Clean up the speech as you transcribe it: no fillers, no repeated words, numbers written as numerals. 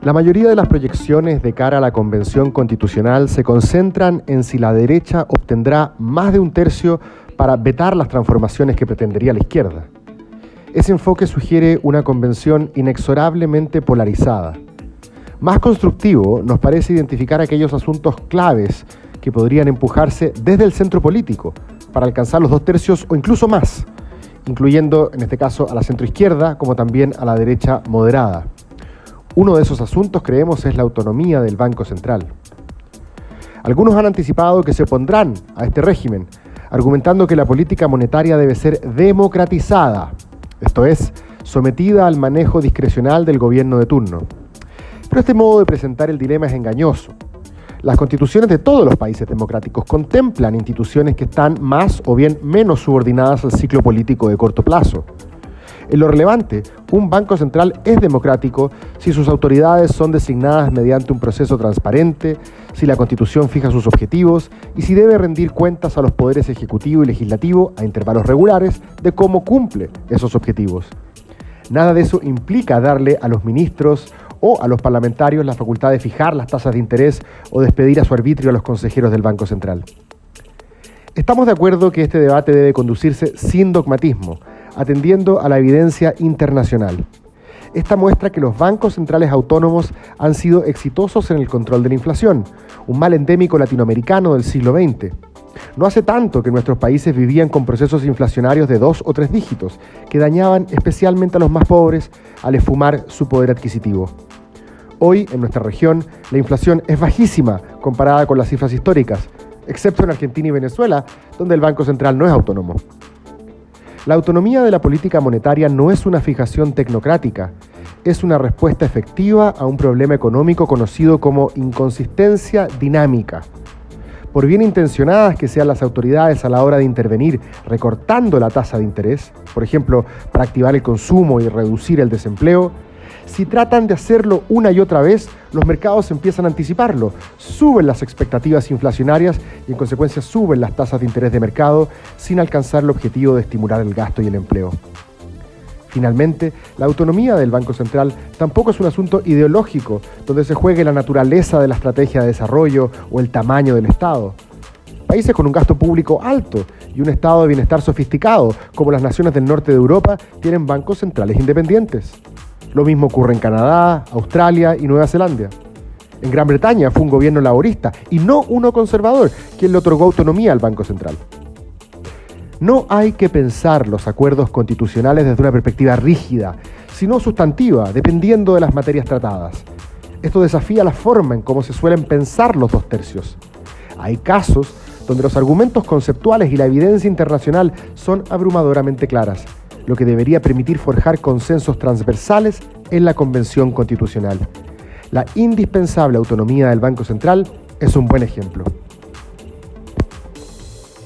La mayoría de las proyecciones de cara a la Convención Constitucional se concentran en si la derecha obtendrá más de un tercio para vetar las transformaciones que pretendería la izquierda. Ese enfoque sugiere una convención inexorablemente polarizada. Más constructivo nos parece identificar aquellos asuntos claves que podrían empujarse desde el centro político para alcanzar los 2 tercios o incluso más, incluyendo en este caso a la centroizquierda como también a la derecha moderada. Uno de esos asuntos, creemos, es la autonomía del Banco Central. Algunos han anticipado que se opondrán a este régimen, argumentando que la política monetaria debe ser democratizada, esto es, sometida al manejo discrecional del gobierno de turno. Pero este modo de presentar el dilema es engañoso. Las constituciones de todos los países democráticos contemplan instituciones que están más o bien menos subordinadas al ciclo político de corto plazo. En lo relevante, un banco central es democrático si sus autoridades son designadas mediante un proceso transparente, si la Constitución fija sus objetivos y si debe rendir cuentas a los poderes ejecutivo y legislativo a intervalos regulares de cómo cumple esos objetivos. Nada de eso implica darle a los ministros o a los parlamentarios la facultad de fijar las tasas de interés o despedir a su arbitrio a los consejeros del Banco Central. Estamos de acuerdo que este debate debe conducirse sin dogmatismo, atendiendo a la evidencia internacional. Esta muestra que los bancos centrales autónomos han sido exitosos en el control de la inflación, un mal endémico latinoamericano del siglo XX. No hace tanto que nuestros países vivían con procesos inflacionarios de 2 o 3 dígitos, que dañaban especialmente a los más pobres al esfumar su poder adquisitivo. Hoy, en nuestra región, la inflación es bajísima comparada con las cifras históricas, excepto en Argentina y Venezuela, donde el Banco Central no es autónomo. La autonomía de la política monetaria no es una fijación tecnocrática, es una respuesta efectiva a un problema económico conocido como inconsistencia dinámica. Por bien intencionadas que sean las autoridades a la hora de intervenir recortando la tasa de interés, por ejemplo, para activar el consumo y reducir el desempleo, si tratan de hacerlo una y otra vez, los mercados empiezan a anticiparlo, suben las expectativas inflacionarias y en consecuencia suben las tasas de interés de mercado sin alcanzar el objetivo de estimular el gasto y el empleo. Finalmente, la autonomía del Banco Central tampoco es un asunto ideológico donde se juegue la naturaleza de la estrategia de desarrollo o el tamaño del Estado. Países con un gasto público alto y un estado de bienestar sofisticado, como las naciones del norte de Europa, tienen bancos centrales independientes. Lo mismo ocurre en Canadá, Australia y Nueva Zelanda. En Gran Bretaña fue un gobierno laborista y no uno conservador quien le otorgó autonomía al Banco Central. No hay que pensar los acuerdos constitucionales desde una perspectiva rígida, sino sustantiva, dependiendo de las materias tratadas. Esto desafía la forma en cómo se suelen pensar los 2 tercios. Hay casos donde los argumentos conceptuales y la evidencia internacional son abrumadoramente claras, lo que debería permitir forjar consensos transversales en la Convención Constitucional. La indispensable autonomía del Banco Central es un buen ejemplo.